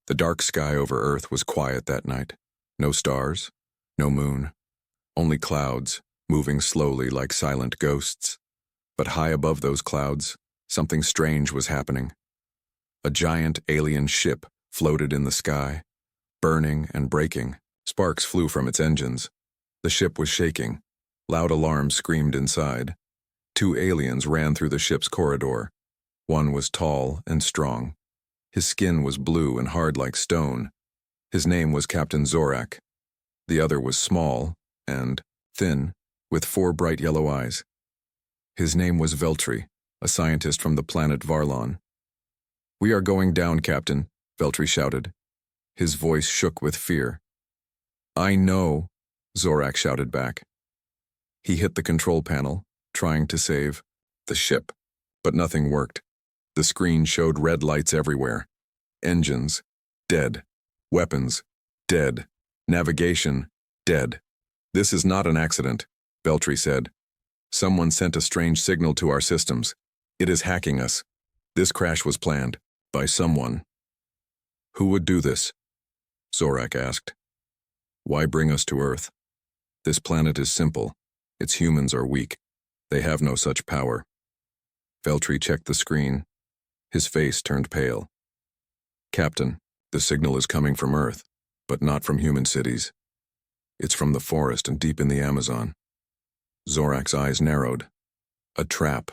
The dark sky over Earth was quiet that night. No stars, no moon, only clouds, moving slowly like silent ghosts. But high above those clouds, something strange was happening. A giant alien ship floated in the sky, burning and breaking. Sparks flew from its engines. The ship was shaking. Loud alarms screamed inside. Two aliens ran through the ship's corridor. One was tall and strong. His skin was blue and hard like stone. His name was Captain Zorak. The other was small and thin, with 4 bright yellow eyes. His name was Veltri, a scientist from the planet Varlon. "We are going down, Captain," Veltri shouted. His voice shook with fear. "I know," Zorak shouted back. He hit the control panel, trying to save the ship, but nothing worked. The screen showed red lights everywhere. Engines, dead. Weapons, dead. Navigation, dead. "This is not an accident," Veltri said. "Someone sent a strange signal to our systems. It is hacking us. This crash was planned by someone." "Who would do this?" Zorak asked. "Why bring us to Earth? This planet is simple. Its humans are weak. They have no such power." Veltri checked the screen. His face turned pale. "Captain, the signal is coming from Earth, but not from human cities. It's from the forest and deep in the Amazon." Zorak's eyes narrowed. A trap.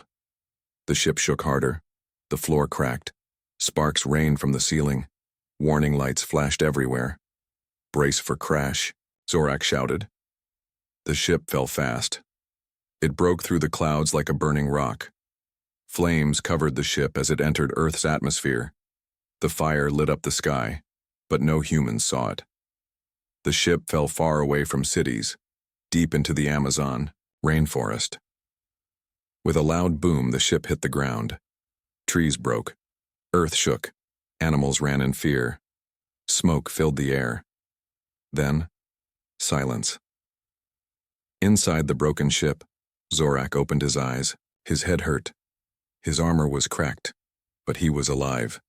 The ship shook harder. The floor cracked. Sparks rained from the ceiling. Warning lights flashed everywhere. "Brace for crash," Zorak shouted. The ship fell fast. It broke through the clouds like a burning rock. Flames covered the ship as it entered Earth's atmosphere. The fire lit up the sky, but no humans saw it. The ship fell far away from cities, deep into the Amazon rainforest. With a loud boom, the ship hit the ground. Trees broke. Earth shook. Animals ran in fear. Smoke filled the air. Then, silence. Inside the broken ship, Zorak opened his eyes. His head hurt. His armor was cracked, but he was alive.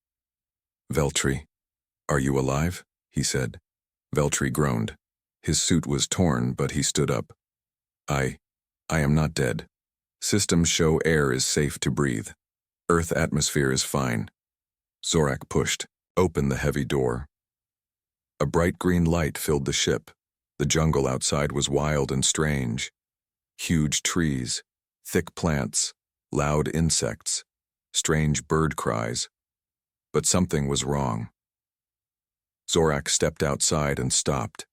"Veltri, are you alive?" he said. Veltri groaned. His suit was torn, but he stood up. I am not dead. Systems show air is safe to breathe. Earth atmosphere is fine." Zorak pushed, opened the heavy door. A bright green light filled the ship. The jungle outside was wild and strange. Huge trees, thick plants, loud insects, strange bird cries. But something was wrong. Zorak stepped outside and stopped.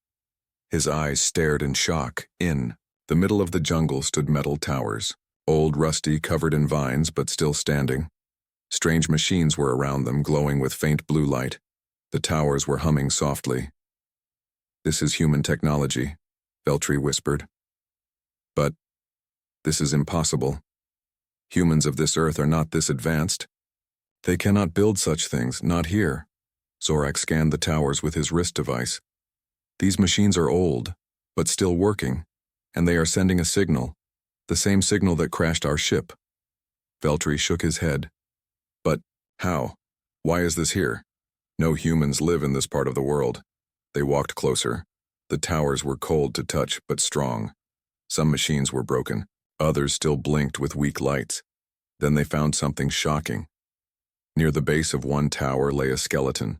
His eyes stared in shock. In the middle of the jungle stood metal towers, old, rusty, covered in vines, but still standing. Strange machines were around them, glowing with faint blue light. The towers were humming softly. "This is human technology," Veltri whispered. "But this is impossible. Humans of this Earth are not this advanced. They cannot build such things, not here." Zorak scanned the towers with his wrist device. "These machines are old, but still working, and they are sending a signal, the same signal that crashed our ship." Veltri shook his head. "But how? Why is this here? No humans live in this part of the world." They walked closer. The towers were cold to touch, but strong. Some machines were broken. Others still blinked with weak lights. Then they found something shocking. Near the base of one tower lay a skeleton.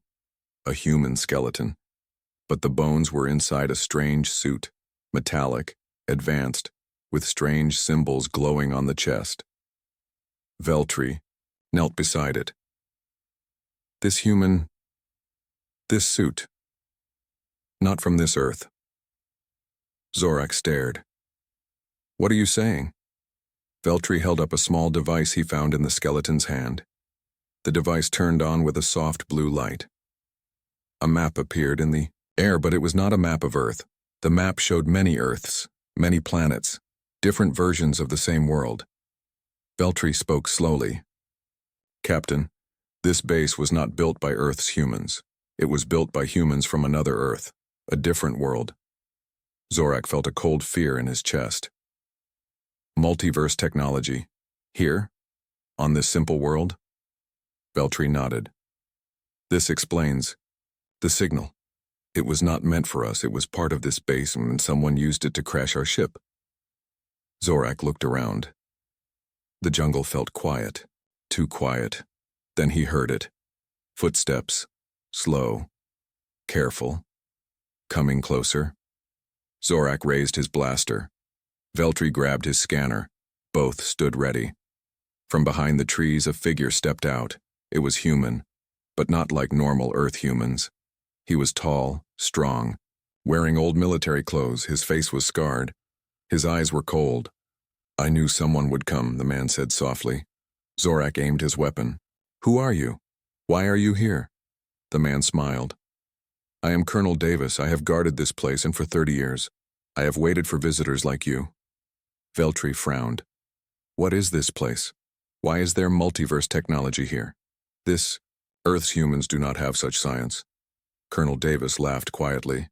A human skeleton. But the bones were inside a strange suit, metallic, advanced, with strange symbols glowing on the chest. Veltri knelt beside it. "This suit. Not from this Earth." Zorak stared. "What are you saying?" Veltri held up a small device he found in the skeleton's hand. The device turned on with a soft blue light. A map appeared in the air, but it was not a map of Earth. The map showed many Earths, many planets, different versions of the same world. Veltri spoke slowly. "Captain, this base was not built by Earth's humans. It was built by humans from another Earth, a different world." Zorak felt a cold fear in his chest. "Multiverse technology. Here? On this simple world?" Veltri nodded. "This explains. The signal. It was not meant for us. It was part of this base and someone used it to crash our ship. Zorak looked around. The jungle felt quiet. Too quiet. Then he heard it. Footsteps. Slow. Careful. Coming closer. Zorak raised his blaster. Veltri grabbed his scanner. Both stood ready. From behind the trees, a figure stepped out. It was human, but not like normal Earth humans. He was tall, strong, wearing old military clothes. His face was scarred. His eyes were cold. "I knew someone would come," the man said softly. Zorak aimed his weapon. "Who are you? Why are you here?" The man smiled. "I am Colonel Davis. I have guarded this place, and for 30 years. I have waited for visitors like you." Veltri frowned. "What is this place? Why is there multiverse technology here? Earth's humans do not have such science." Colonel Davis laughed quietly.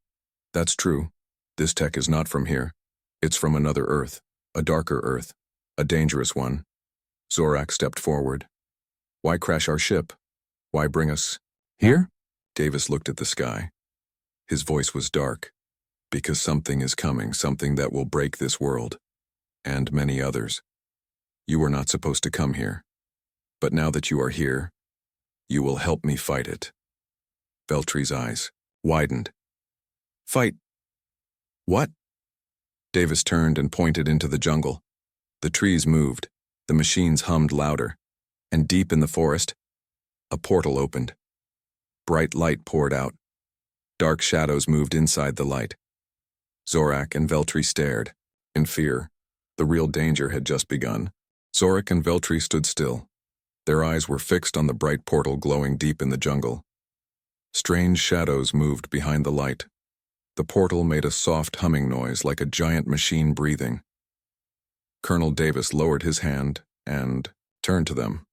"That's true. This tech is not from here. It's from another Earth, a darker Earth, a dangerous one." Zorak stepped forward. "Why crash our ship? Why bring us here?" Davis looked at the sky. His voice was dark. "Because something is coming, something that will break this world, and many others. You were not supposed to come here. But now that you are here, you will help me fight it." Veltri's eyes widened. "Fight? What?" Davis turned and pointed into the jungle. The trees moved, the machines hummed louder, and deep in the forest, a portal opened. Bright light poured out. Dark shadows moved inside the light. Zorak and Veltri stared, in fear. The real danger had just begun. Zorak and Veltri stood still. Their eyes were fixed on the bright portal glowing deep in the jungle. Strange shadows moved behind the light. The portal made a soft humming noise like a giant machine breathing. Colonel Davis lowered his hand and turned to them.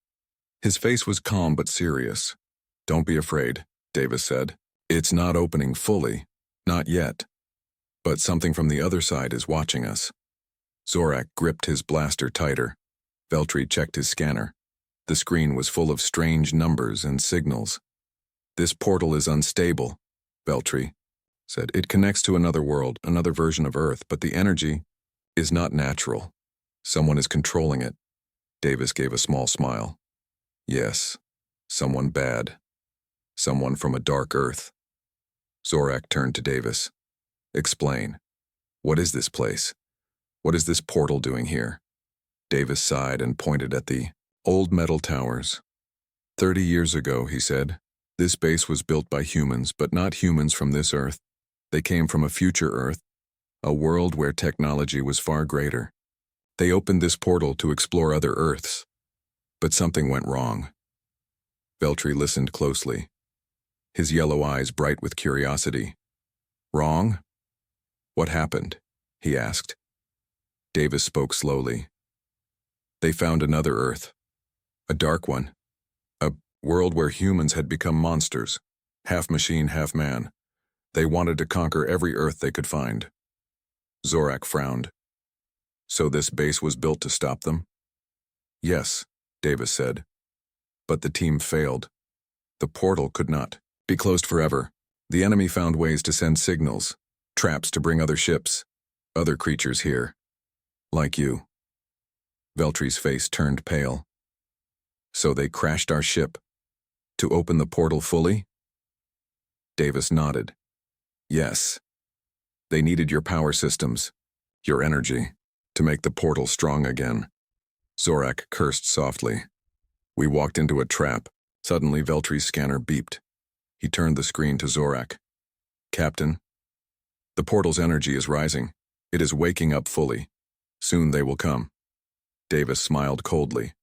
His face was calm but serious. "Don't be afraid," Davis said. "It's not opening fully. Not yet. But something from the other side is watching us." Zorak gripped his blaster tighter. Veltri checked his scanner. The screen was full of strange numbers and signals. "This portal is unstable," Veltri said. "It connects to another world, another version of Earth, but the energy is not natural. Someone is controlling it." Davis gave a small smile. "Yes, someone bad. Someone from a dark Earth." Zorak turned to Davis. "Explain. What is this place? What is this portal doing here?" Davis sighed and pointed at the old metal towers. 30 years ago, he said, this base was built by humans, but not humans from this Earth. They came from a future Earth, a world where technology was far greater. They opened this portal to explore other Earths, but something went wrong." Veltri listened closely, his yellow eyes bright with curiosity. "Wrong? What happened?" he asked. Davis spoke slowly. "They found another Earth, a dark one, a world where humans had become monsters, half machine, half man. They wanted to conquer every Earth they could find." Zorak frowned. "So this base was built to stop them?" "Yes," Davis said. "But the team failed. The portal could not be closed forever. The enemy found ways to send signals, traps to bring other ships, other creatures here, like you." Veltri's face turned pale. "So they crashed our ship to open the portal fully?" Davis nodded. "Yes. They needed your power systems, your energy, to make the portal strong again." Zorak cursed softly. "We walked into a trap." Suddenly, Veltri's scanner beeped. He turned the screen to Zorak. "Captain, the portal's energy is rising. It is waking up fully. Soon they will come." Davis smiled coldly.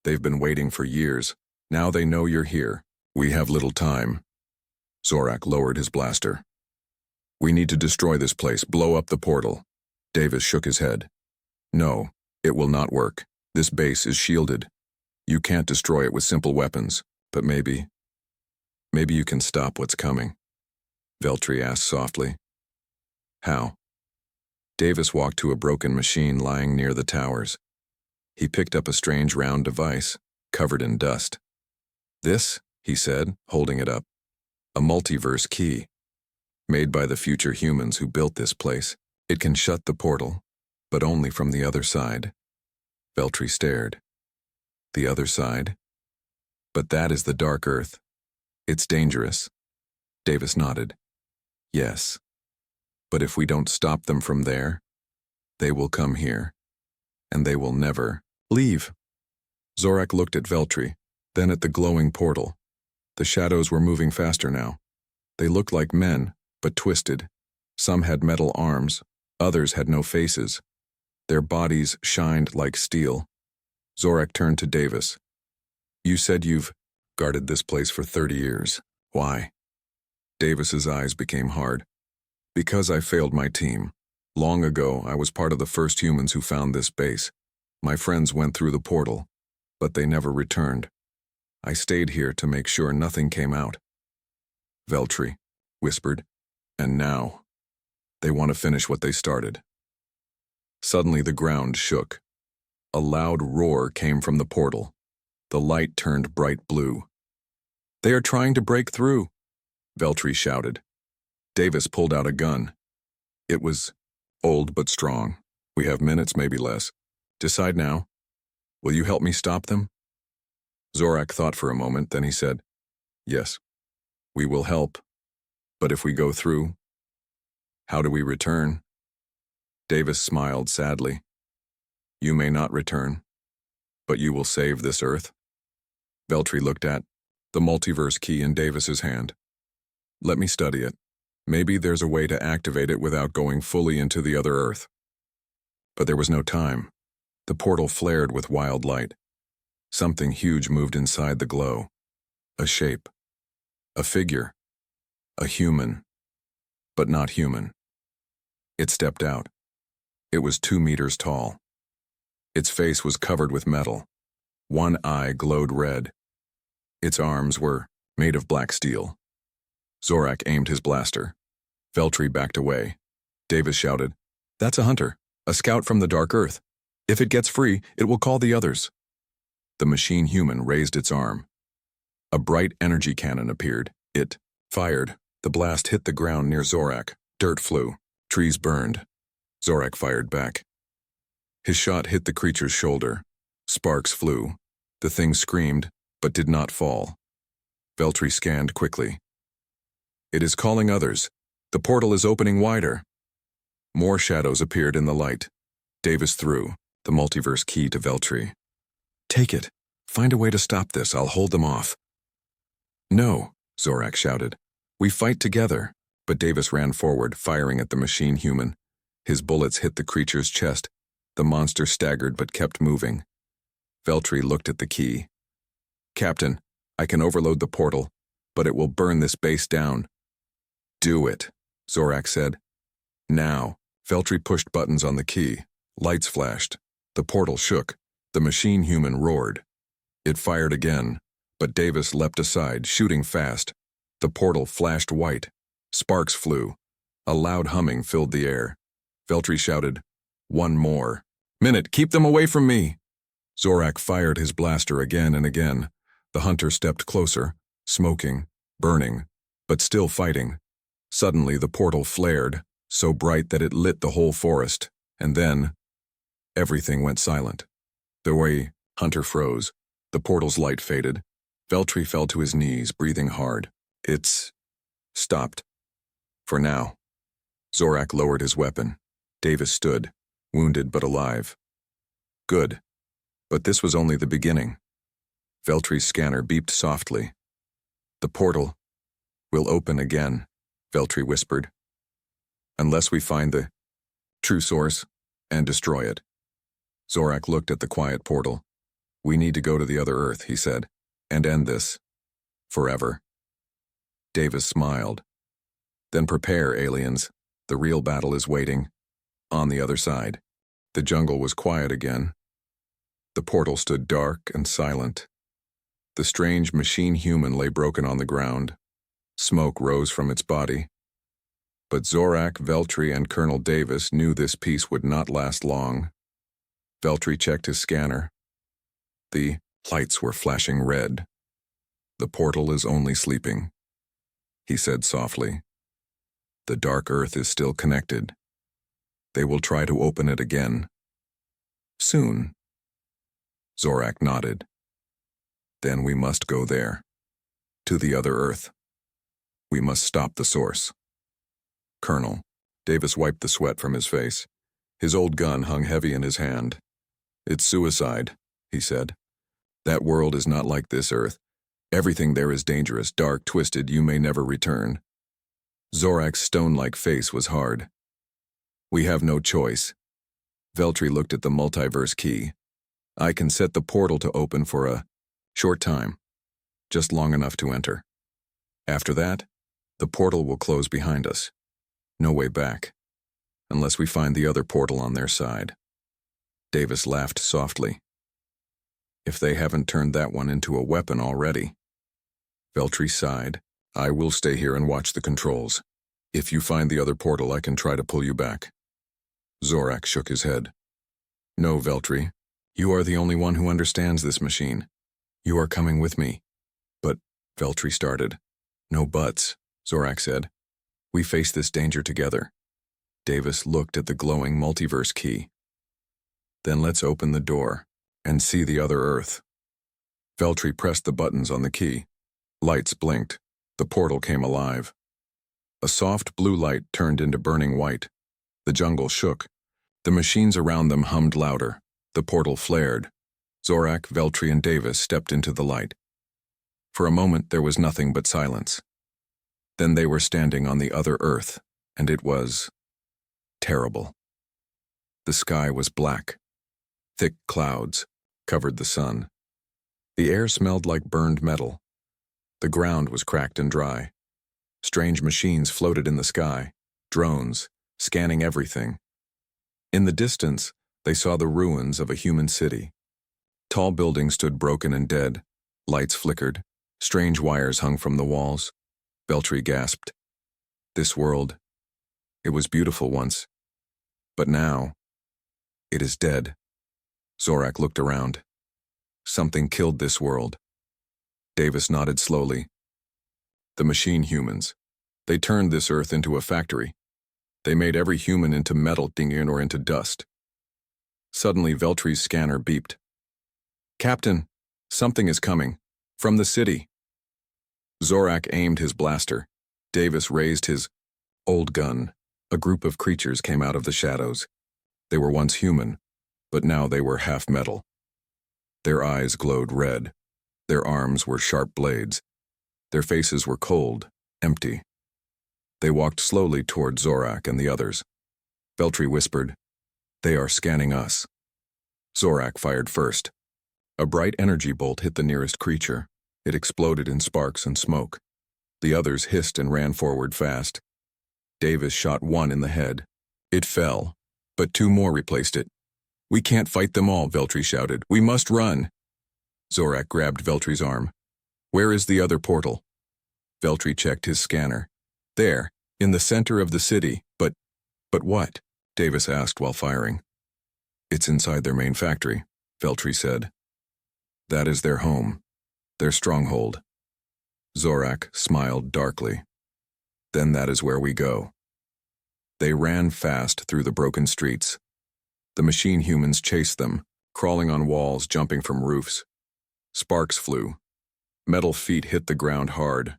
"They've been waiting for years. Now they know you're here. We have little time." Zorak lowered his blaster. "We need to destroy this place, blow up the portal." Davis shook his head. "No, it will not work. This base is shielded. You can't destroy it with simple weapons, but maybe you can stop what's coming." Veltri asked softly. "How?" Davis walked to a broken machine lying near the towers. He picked up a strange round device, covered in dust. "This," he said, holding it up. A multiverse key, made by the future humans who built this place. It can shut the portal, but only from the other side. Veltri stared. The other side? But that is the Dark Earth. It's dangerous. Davis nodded. Yes. But if we don't stop them from there, they will come here. And they will never leave. Zorak looked at Veltri, then at the glowing portal. The shadows were moving faster now. They looked like men, but twisted. Some had metal arms, others had no faces. Their bodies shined like steel. Zorak turned to Davis. You said you've guarded this place for 30 years. Why? Davis's eyes became hard. Because I failed my team. Long ago, I was part of the first humans who found this base. My friends went through the portal, but they never returned. I stayed here to make sure nothing came out. Veltri whispered, and now, they want to finish what they started. Suddenly the ground shook. A loud roar came from the portal. The light turned bright blue. They are trying to break through, Veltri shouted. Davis pulled out a gun. It was old but strong. We have minutes, maybe less. Decide now. Will you help me stop them? Zorak thought for a moment, then he said, Yes, we will help. But if we go through, how do we return? Davis smiled sadly. You may not return, but you will save this Earth. Veltri looked at the multiverse key in Davis's hand. Let me study it. Maybe there's a way to activate it without going fully into the other Earth. But there was no time. The portal flared with wild light. Something huge moved inside the glow. A shape. A figure. A human. But not human. It stepped out. It was 2 meters tall. Its face was covered with metal. One eye glowed red. Its arms were made of black steel. Zorak aimed his blaster. Veltri backed away. Davis shouted, That's a hunter, a scout from the Dark Earth. If it gets free, it will call the others. The machine human raised its arm. A bright energy cannon appeared. It fired. The blast hit the ground near Zorak. Dirt flew. Trees burned. Zorak fired back. His shot hit the creature's shoulder. Sparks flew. The thing screamed, but did not fall. Veltri scanned quickly. It is calling others. The portal is opening wider. More shadows appeared in the light. Davis threw the multiverse key to Veltri. Take it. Find a way to stop this. I'll hold them off. No, Zorak shouted. We fight together. But Davis ran forward, firing at the machine human. His bullets hit the creature's chest. The monster staggered but kept moving. Veltri looked at the key. Captain, I can overload the portal, but it will burn this base down. Do it, Zorak said. Now. Veltri pushed buttons on the key. Lights flashed. The portal shook. The machine human roared. It fired again, but Davis leapt aside, shooting fast. The portal flashed white. Sparks flew. A loud humming filled the air. Veltri shouted, One more. Minute, keep them away from me. Zorak fired his blaster again and again. The hunter stepped closer, smoking, burning, but still fighting. Suddenly the portal flared, so bright that it lit the whole forest, and then everything went silent. The way Hunter froze. The portal's light faded. Veltri fell to his knees, breathing hard. It's stopped. For now. Zorak lowered his weapon. Davis stood, wounded but alive. Good. But this was only the beginning. Veltri's scanner beeped softly. The portal will open again, Veltri whispered. Unless we find the true source and destroy it. Zorak looked at the quiet portal. We need to go to the other Earth, he said, and end this. Forever. Davis smiled. Then prepare, aliens. The real battle is waiting. On the other side. The jungle was quiet again. The portal stood dark and silent. The strange machine human lay broken on the ground. Smoke rose from its body. But Zorak, Veltri, and Colonel Davis knew this peace would not last long. Veltri checked his scanner. The lights were flashing red. The portal is only sleeping. he said softly. The dark earth is still connected. They will try to open it again. Soon. Zorak nodded. Then we must go there. To the other earth. We must stop the source. Colonel. Davis wiped the sweat from his face. His old gun hung heavy in his hand. It's suicide, he said. That world is not like this earth. Everything there is dangerous, dark, twisted, you may never return. Zorak's stone-like face was hard. We have no choice. Veltri looked at the multiverse key. I can set the portal to open for a short time, just long enough to enter. After that, the portal will close behind us. No way back, unless we find the other portal on their side. Davis laughed softly. If they haven't turned that one into a weapon already. Veltri sighed. I will stay here and watch the controls. If you find the other portal, I can try to pull you back. Zorak shook his head. No, Veltri. You are the only one who understands this machine. You are coming with me. But, Veltri started. No buts, Zorak said. We face this danger together. Davis looked at the glowing multiverse key. Then let's open the door and see the other Earth. Veltri pressed the buttons on the key. Lights blinked. The portal came alive. A soft blue light turned into burning white. The jungle shook. The machines around them hummed louder. The portal flared. Zorak, Veltri, and Davis stepped into the light. For a moment there was nothing but silence. Then they were standing on the other Earth, and it was terrible. The sky was black. Thick clouds covered the sun. The air smelled like burned metal. The ground was cracked and dry. Strange machines floated in the sky, drones, scanning everything. In the distance, they saw the ruins of a human city. Tall buildings stood broken and dead. Lights flickered. Strange wires hung from the walls. Veltri gasped. This world, it was beautiful once. But now, it is dead. Zorak looked around. Something killed this world. Davis nodded slowly. The machine humans. They turned this earth into a factory. They made every human into metal, or into dust. Suddenly, Veltri's scanner beeped. Captain, something is coming. From the city. Zorak aimed his blaster. Davis raised his old gun. A group of creatures came out of the shadows. They were once human, but now they were half metal. Their eyes glowed red. Their arms were sharp blades. Their faces were cold, empty. They walked slowly toward Zorak and the others. Veltri whispered, They are scanning us. Zorak fired first. A bright energy bolt hit the nearest creature. It exploded in sparks and smoke. The others hissed and ran forward fast. Davis shot one in the head. It fell, but two more replaced it. We can't fight them all, Veltri shouted. We must run. Zorak grabbed Veltri's arm. Where is the other portal? Veltri checked his scanner. There, in the center of the city. But what? Davis asked while firing. It's inside their main factory, Veltri said. That is their home, their stronghold. Zorak smiled darkly. Then that is where we go. They ran fast through the broken streets. The machine humans chased them, crawling on walls, jumping from roofs. Sparks flew. Metal feet hit the ground hard.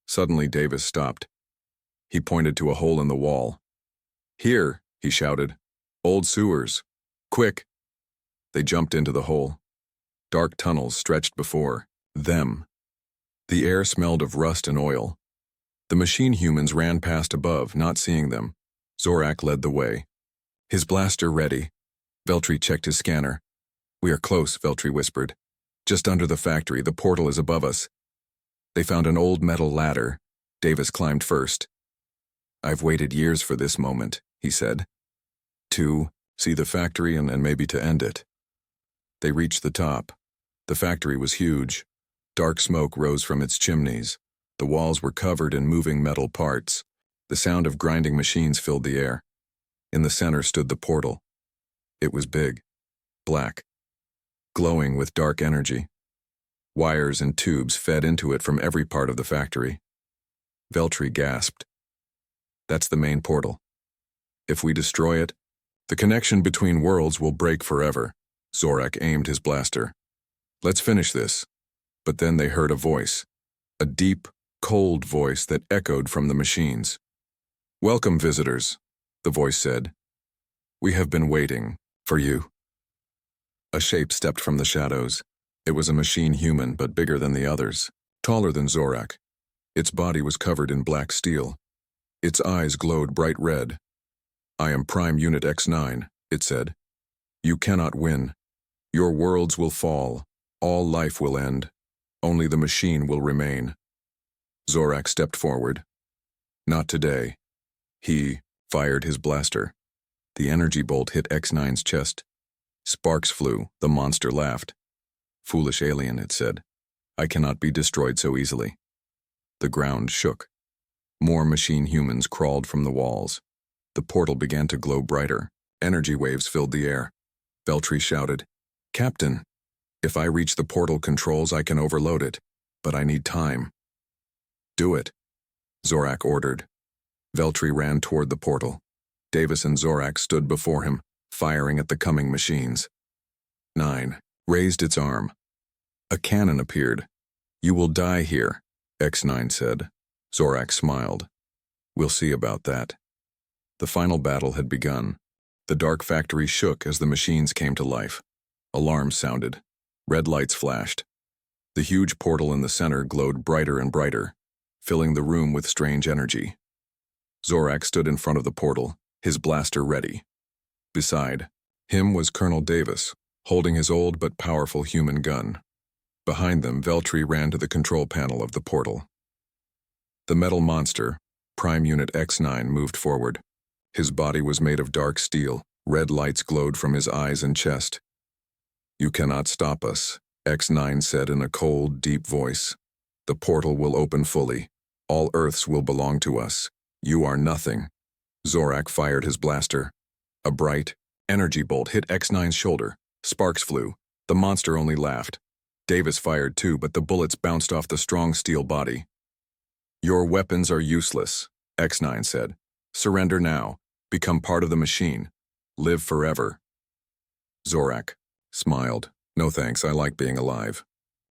Suddenly Davis stopped. He pointed to a hole in the wall. Here, he shouted. Old sewers. Quick! They jumped into the hole. Dark tunnels stretched before them. The air smelled of rust and oil. The machine humans ran past above, not seeing them. Zorak led the way. His blaster ready. Veltri checked his scanner. We are close, Veltri whispered. Just under the factory, the portal is above us. They found an old metal ladder. Davis climbed first. I've waited years for this moment, he said. To see the factory and maybe to end it. They reached the top. The factory was huge. Dark smoke rose from its chimneys. The walls were covered in moving metal parts. The sound of grinding machines filled the air. In the center stood the portal. It was big, black, glowing with dark energy. Wires and tubes fed into it from every part of the factory. Veltri gasped. That's the main portal. If we destroy it, the connection between worlds will break forever. Zorak aimed his blaster. Let's finish this. But then they heard a voice. A deep, cold voice that echoed from the machines. Welcome, visitors, the voice said. We have been waiting for you. A shape stepped from the shadows. It was a machine human, but bigger than the others, taller than Zorak. Its body was covered in black steel. Its eyes glowed bright red. I am Prime Unit X9, it said. You cannot win. Your worlds will fall. All life will end. Only the machine will remain. Zorak stepped forward. Not today. He fired his blaster. The energy bolt hit X9's chest. Sparks flew. The monster laughed. Foolish alien, it said. I cannot be destroyed so easily. The ground shook. More machine humans crawled from the walls. The portal began to glow brighter. Energy waves filled the air. Veltri shouted, Captain, if I reach the portal controls, I can overload it, but I need time. Do it, Zorak ordered. Veltri ran toward the portal. Davis and Zorak stood before him, firing at the coming machines. 9 raised its arm. A cannon appeared. You will die here, X9 said. Zorak smiled. We'll see about that. The final battle had begun. The dark factory shook as the machines came to life. Alarms sounded. Red lights flashed. The huge portal in the center glowed brighter and brighter, filling the room with strange energy. Zorak stood in front of the portal, his blaster ready. Beside him was Colonel Davis, holding his old but powerful human gun. Behind them, Veltri ran to the control panel of the portal. The metal monster, Prime Unit X9, moved forward. His body was made of dark steel. Red lights glowed from his eyes and chest. You cannot stop us, X9 said in a cold, deep voice. The portal will open fully. All Earths will belong to us. You are nothing. Zorak fired his blaster. A bright, energy bolt hit X9's shoulder. Sparks flew. The monster only laughed. Davis fired too, but the bullets bounced off the strong steel body. Your weapons are useless, X9 said. Surrender now. Become part of the machine. Live forever. Zorak smiled. No thanks, I like being alive.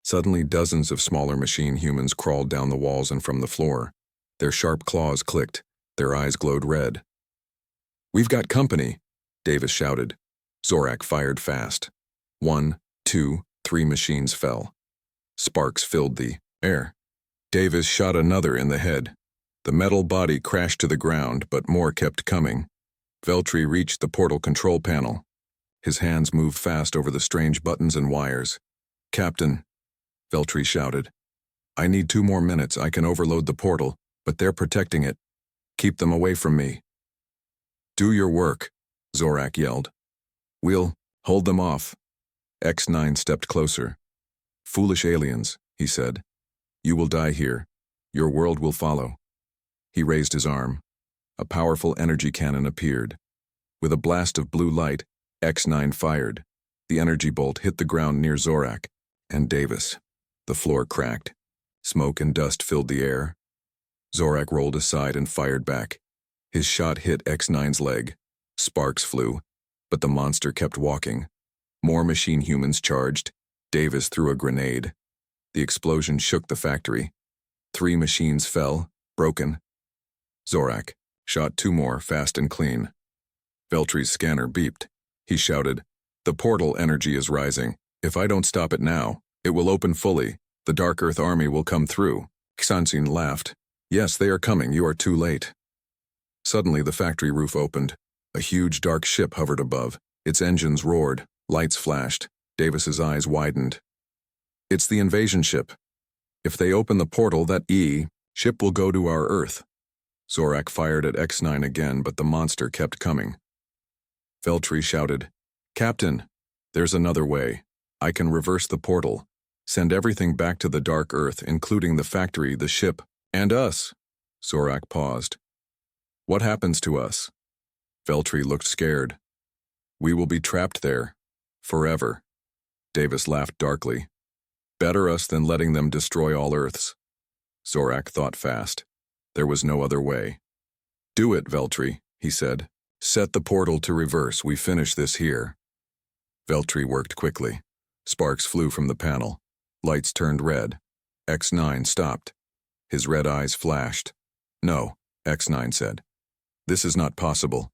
Suddenly, dozens of smaller machine humans crawled down the walls and from the floor. Their sharp claws clicked. Their eyes glowed red. We've got company, Davis shouted. Zorak fired fast. 1, 2, 3 machines fell. Sparks filled the air. Davis shot another in the head. The metal body crashed to the ground, but more kept coming. Veltri reached the portal control panel. His hands moved fast over the strange buttons and wires. Captain, Veltri shouted. I need 2 more minutes. I can overload the portal, but they're protecting it. Keep them away from me. Do your work, Zorak yelled. We'll hold them off. X9 stepped closer. Foolish aliens, he said. You will die here. Your world will follow. He raised his arm. A powerful energy cannon appeared. With a blast of blue light, X9 fired. The energy bolt hit the ground near Zorak and Davis. The floor cracked. Smoke and dust filled the air. Zorak rolled aside and fired back. His shot hit X9's leg. Sparks flew, but the monster kept walking. More machine humans charged. Davis threw a grenade. The explosion shook the factory. 3 machines fell, broken. Zorak shot 2 more, fast and clean. Veltri's scanner beeped. He shouted, The portal energy is rising. If I don't stop it now, it will open fully. The Dark Earth army will come through. Xanxin laughed. Yes, they are coming. You are too late. Suddenly, the factory roof opened. A huge dark ship hovered above. Its engines roared. Lights flashed. Davis's eyes widened. It's the invasion ship. If they open the portal, that ship will go to our Earth. Zorak fired at X9 again, but the monster kept coming. Veltri shouted, Captain, there's another way. I can reverse the portal. Send everything back to the Dark Earth, including the factory, the ship, and us. Zorak paused. What happens to us? Veltri looked scared. We will be trapped there. Forever. Davis laughed darkly. Better us than letting them destroy all Earths. Zorak thought fast. There was no other way. "Do it, Veltri," he said. "Set the portal to reverse. We finish this here." Veltri worked quickly. Sparks flew from the panel. Lights turned red. X9 stopped. His red eyes flashed. "No," X9 said. "This is not possible.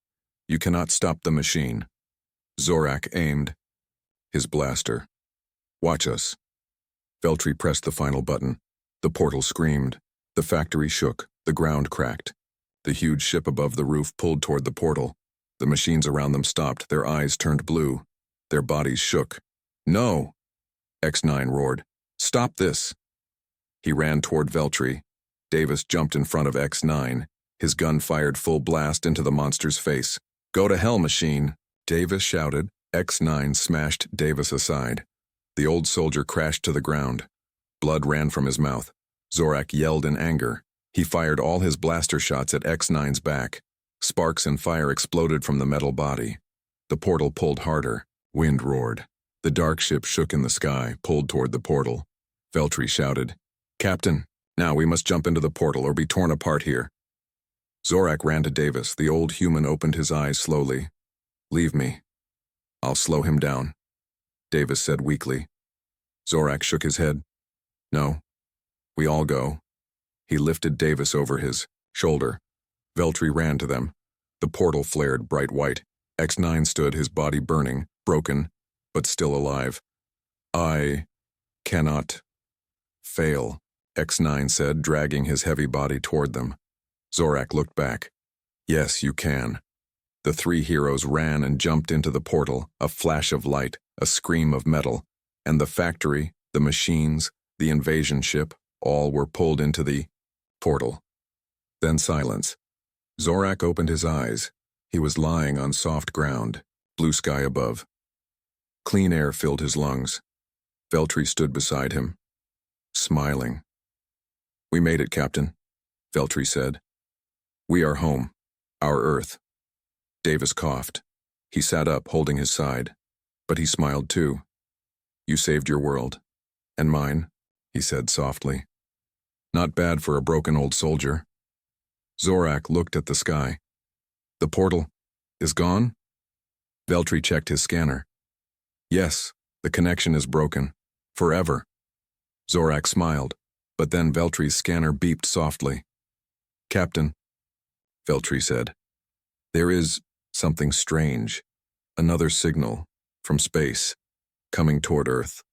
You cannot stop the machine." Zorak aimed his blaster. "Watch us." Veltri pressed the final button. The portal screamed. The factory shook. The ground cracked. The huge ship above the roof pulled toward the portal. The machines around them stopped. Their eyes turned blue. Their bodies shook. "No!" X9 roared. "Stop this!" He ran toward Veltri. Davis jumped in front of X9. His gun fired full blast into the monster's face. "Go to hell, machine!" Davis shouted. X9 smashed Davis aside. The old soldier crashed to the ground. Blood ran from his mouth. Zorak yelled in anger. He fired all his blaster shots at X9's back. Sparks and fire exploded from the metal body. The portal pulled harder. Wind roared. The dark ship shook in the sky, pulled toward the portal. Veltri shouted, "Captain, now we must jump into the portal or be torn apart here." Zorak ran to Davis. The old human opened his eyes slowly. "Leave me. I'll slow him down," Davis said weakly. Zorak shook his head. "No. We all go." He lifted Davis over his shoulder. Veltri ran to them. The portal flared bright white. X9 stood, his body burning, broken, but still alive. "I cannot fail," X9 said, dragging his heavy body toward them. Zorak looked back. "Yes, you can." The three heroes ran and jumped into the portal, a flash of light, a scream of metal, and the factory, the machines, the invasion ship, all were pulled into the portal. Then silence. Zorak opened his eyes. He was lying on soft ground, blue sky above. Clean air filled his lungs. Veltri stood beside him, smiling. "We made it, Captain," Veltri said. "We are home, our Earth." Davis coughed. He sat up, holding his side. But he smiled too. "You saved your world. And mine," he said softly. "Not bad for a broken old soldier." Zorak looked at the sky. "The portal is gone?" Veltri checked his scanner. "Yes, the connection is broken. Forever." Zorak smiled, but then Veltri's scanner beeped softly. "Captain," Veltri said, "there is something strange. Another signal, from space, coming toward Earth."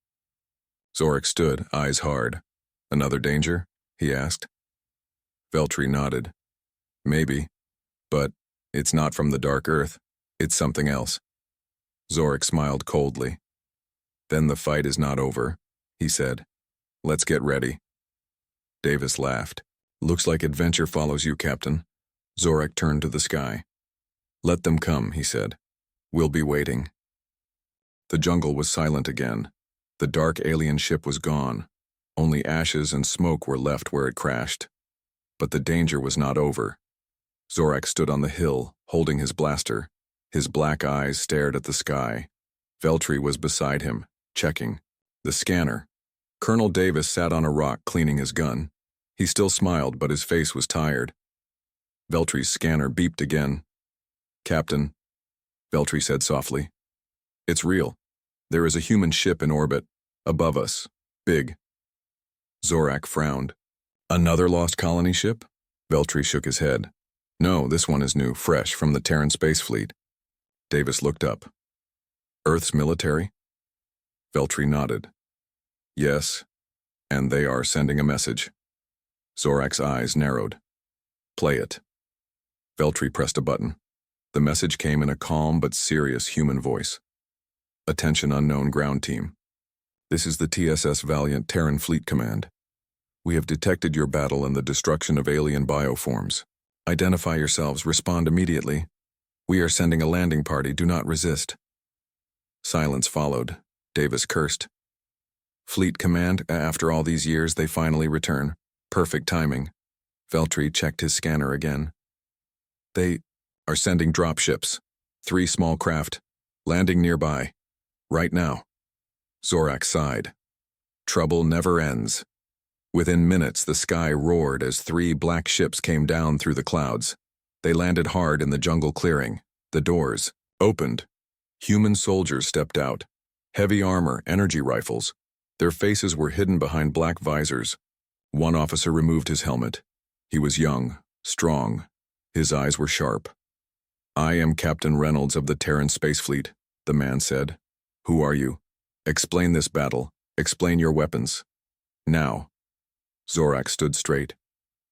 Zorak stood, eyes hard. "Another danger?" he asked. Veltri nodded. "Maybe, but it's not from the dark Earth. It's something else." Zorak smiled coldly. "Then the fight is not over," he said. "Let's get ready." Davis laughed. "Looks like adventure follows you, Captain." Zorak turned to the sky. "Let them come," he said. "We'll be waiting." The jungle was silent again. The dark alien ship was gone. Only ashes and smoke were left where it crashed. But the danger was not over. Zorak stood on the hill, holding his blaster. His black eyes stared at the sky. Veltri was beside him, checking the scanner. Colonel Davis sat on a rock cleaning his gun. He still smiled, but his face was tired. Veltri's scanner beeped again. "Captain," Veltri said softly. "It's real. There is a human ship in orbit, above us, big." Zorak frowned. "Another lost colony ship?" Veltri shook his head. "No, this one is new, fresh, from the Terran Space Fleet." Davis looked up. "Earth's military?" Veltri nodded. "Yes, and they are sending a message." Zorak's eyes narrowed. "Play it." Veltri pressed a button. The message came in a calm but serious human voice. "Attention, unknown ground team. This is the TSS Valiant Terran Fleet Command. We have detected your battle and the destruction of alien bioforms. Identify yourselves, respond immediately. We are sending a landing party, do not resist." Silence followed. Davis cursed. "Fleet Command, after all these years they finally return. Perfect timing." Veltri checked his scanner again. "They are sending dropships. 3 small craft, landing nearby. Right now." Zorak sighed. "Trouble never ends." Within minutes, the sky roared as 3 black ships came down through the clouds. They landed hard in the jungle clearing. The doors opened. Human soldiers stepped out. Heavy armor, energy rifles. Their faces were hidden behind black visors. One officer removed his helmet. He was young, strong. His eyes were sharp. "I am Captain Reynolds of the Terran Space Fleet," the man said. "Who are you? Explain this battle. Explain your weapons. Now." Zorak stood straight.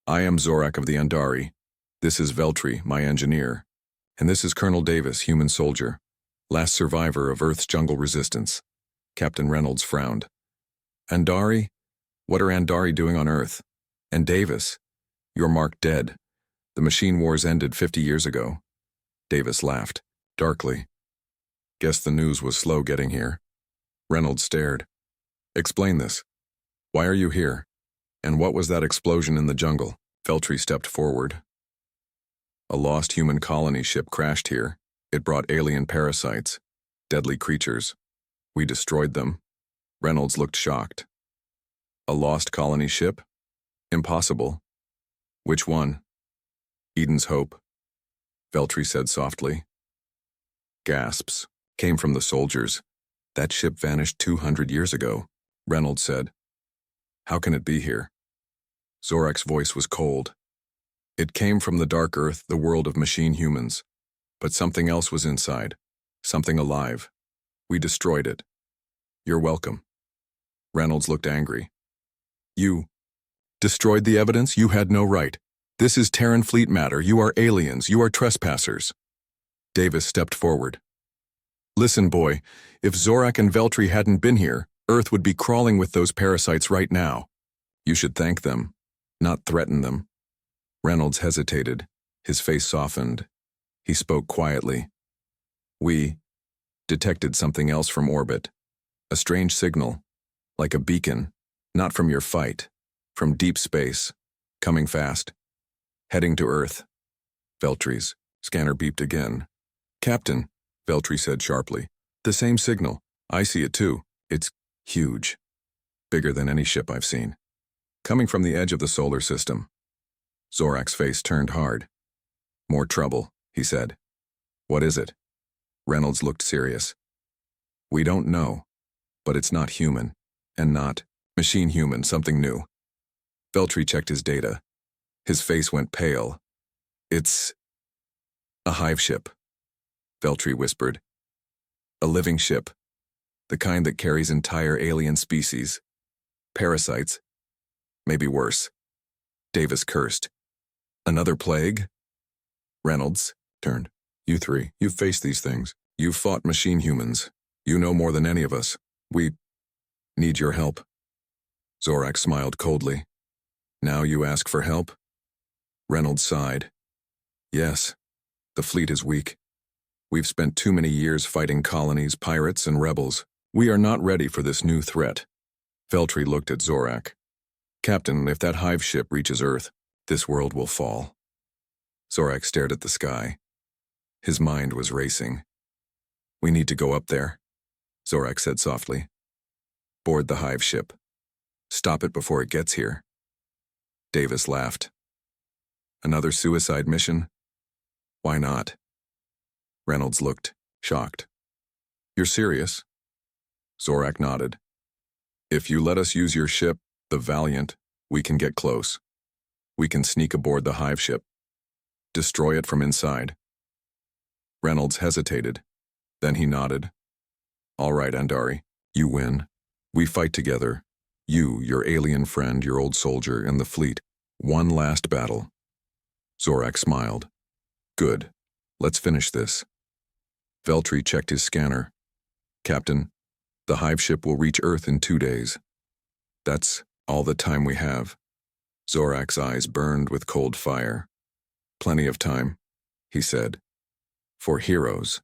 "I am Zorak of the Andari. This is Veltri, my engineer. And this is Colonel Davis, human soldier. Last survivor of Earth's jungle resistance." Captain Reynolds frowned. "Andari? What are Andari doing on Earth? And Davis? You're marked dead. The machine wars ended 50 years ago." Davis laughed, darkly. "Guess the news was slow getting here." Reynolds stared. "Explain this. Why are you here? And what was that explosion in the jungle?" Veltri stepped forward. "A lost human colony ship crashed here. It brought alien parasites, deadly creatures. We destroyed them." Reynolds looked shocked. "A lost colony ship? Impossible. Which one?" "Eden's Hope," Veltri said softly. Gasps came from the soldiers. "That ship vanished 200 years ago," Reynolds said. "How can it be here?" Zorak's voice was cold. "It came from the dark Earth, the world of machine humans. But something else was inside. Something alive. We destroyed it. You're welcome." Reynolds looked angry. "You destroyed the evidence? You had no right. This is Terran fleet matter. You are aliens. You are trespassers." Davis stepped forward. "Listen, boy, if Zorak and Veltri hadn't been here, Earth would be crawling with those parasites right now. You should thank them, not threaten them." Reynolds hesitated. His face softened. He spoke quietly. "We detected something else from orbit. A strange signal, like a beacon, not from your fight, from deep space, coming fast, heading to Earth." Veltri's scanner beeped again. "Captain," Veltri said sharply, "the same signal. I see it too. It's huge. Bigger than any ship I've seen. Coming from the edge of the solar system." Zorak's face turned hard. "More trouble," he said. "What is it?" Reynolds looked serious. "We don't know, but it's not human, and not machine human, something new." Veltri checked his data. His face went pale. "It's a hive ship," Veltri whispered. "A living ship, the kind that carries entire alien species. Parasites, maybe worse." Davis cursed. "Another plague?" Reynolds turned. "You 3, you've faced these things. You've fought machine humans. You know more than any of us. We need your help." Zorak smiled coldly. "Now you ask for help?" Reynolds sighed. "Yes, the fleet is weak. We've spent too many years fighting colonies, pirates, and rebels. We are not ready for this new threat." Veltri looked at Zorak. "Captain, if that hive ship reaches Earth, this world will fall." Zorak stared at the sky. His mind was racing. "We need to go up there," Zorak said softly. "Board the hive ship. Stop it before it gets here." Davis laughed. "Another suicide mission? Why not?" Reynolds looked shocked. "You're serious?" Zorak nodded. "If you let us use your ship, the Valiant, we can get close. We can sneak aboard the hive ship. Destroy it from inside." Reynolds hesitated. Then he nodded. "All right, Andari, you win. We fight together. You, your alien friend, your old soldier, and the fleet. One last battle." Zorak smiled. "Good. Let's finish this." Veltri checked his scanner. "Captain, the hive ship will reach Earth in 2 days. That's all the time we have." Zorak's eyes burned with cold fire. "Plenty of time," he said. "For heroes,"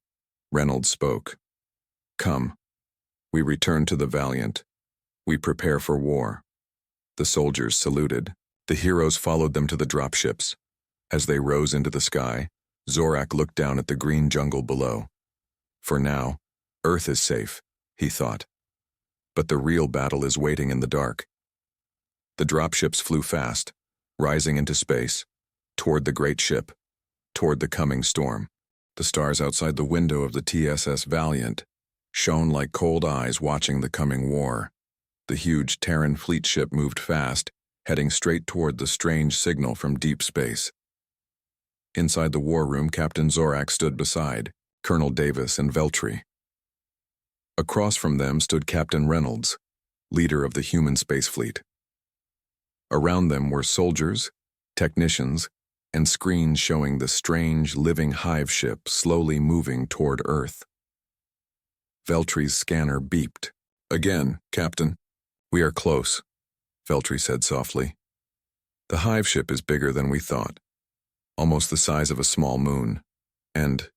Reynolds spoke. "Come." We return to the Valiant. We prepare for war. The soldiers saluted. The heroes followed them to the dropships. As they rose into the sky, Zorak looked down at the green jungle below. For now, Earth is safe, he thought. But the real battle is waiting in the dark. The dropships flew fast, rising into space, toward the great ship, toward the coming storm. The stars outside the window of the TSS Valiant shone like cold eyes watching the coming war. The huge Terran fleet ship moved fast, heading straight toward the strange signal from deep space. Inside the war room, Captain Zorak stood beside Colonel Davis and Veltri. Across from them stood Captain Reynolds, leader of the human space fleet. Around them were soldiers, technicians, and screens showing the strange, living hive ship slowly moving toward Earth. Veltri's scanner beeped. "Again, Captain. We are close," Veltri said softly. "The hive ship is bigger than we thought, almost the size of a small moon, and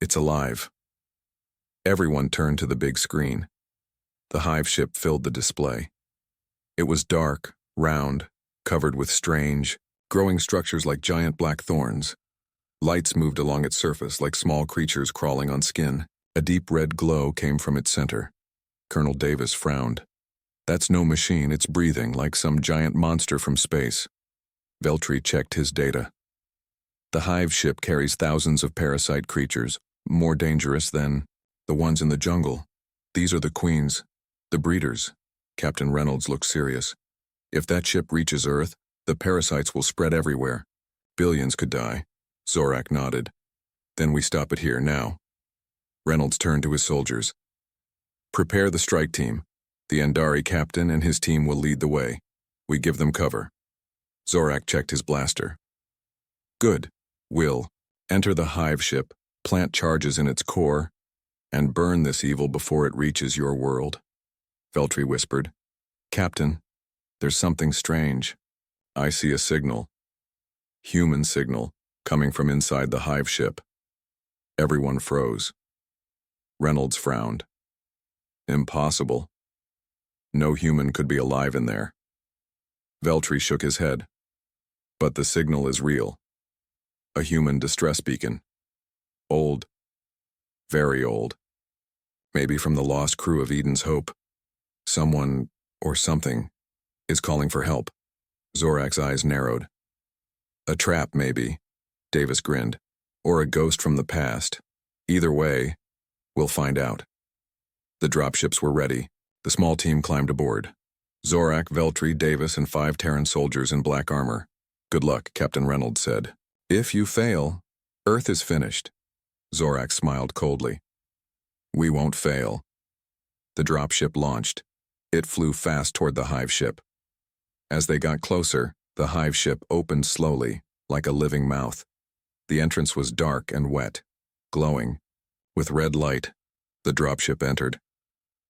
it's alive." Everyone turned to the big screen. The hive ship filled the display. It was dark, round, covered with strange, growing structures like giant black thorns. Lights moved along its surface like small creatures crawling on skin. A deep red glow came from its center. Colonel Davis frowned. "That's no machine, it's breathing like some giant monster from space." Veltri checked his data. "The hive ship carries thousands of parasite creatures, more dangerous than the ones in the jungle. These are the queens, the breeders." Captain Reynolds looked serious. "If that ship reaches Earth, the parasites will spread everywhere. Billions could die." Zorak nodded. "Then we stop it here, now." Reynolds turned to his soldiers. "Prepare the strike team. The Andari captain and his team will lead the way. We give them cover." Zorak checked his blaster. "Good. We'll enter the hive ship, plant charges in its core, and burn this evil before it reaches your world." Veltri whispered. "Captain, there's something strange. I see a signal. Human signal, coming from inside the hive ship." Everyone froze. Reynolds frowned. "Impossible. No human could be alive in there." Veltri shook his head. "But the signal is real. A human distress beacon. Old. Very old. Maybe from the lost crew of Eden's Hope. Someone, or something, is calling for help." Zorak's eyes narrowed. "A trap, maybe," Davis grinned. "Or a ghost from the past. Either way, we'll find out." The dropships were ready. The small team climbed aboard. Zorak, Veltri, Davis, and 5 Terran soldiers in black armor. "Good luck," Captain Reynolds said. "If you fail, Earth is finished." Zorak smiled coldly. "We won't fail." The dropship launched. It flew fast toward the hive ship. As they got closer, the hive ship opened slowly, like a living mouth. The entrance was dark and wet, glowing. With red light, the dropship entered.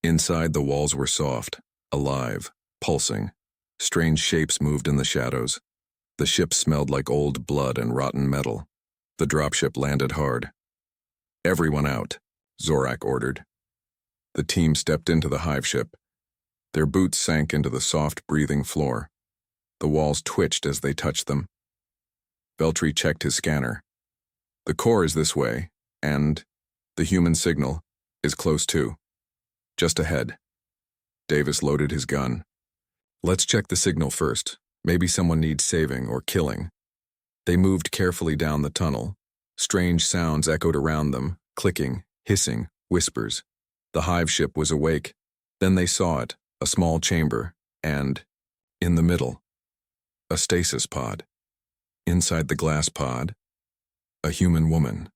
Inside, the walls were soft, alive, pulsing. Strange shapes moved in the shadows. The ship smelled like old blood and rotten metal. The dropship landed hard. "Everyone out," Zorak ordered. The team stepped into the hive ship. Their boots sank into the soft, breathing floor. The walls twitched as they touched them. Veltri checked his scanner. "The core is this way, and the human signal is close too. Just ahead." Davis loaded his gun. "Let's check the signal first. Maybe someone needs saving or killing." They moved carefully down the tunnel. Strange sounds echoed around them, clicking, hissing, whispers. The hive ship was awake. Then they saw it, a small chamber, and, in the middle, a stasis pod. Inside the glass pod, a human woman.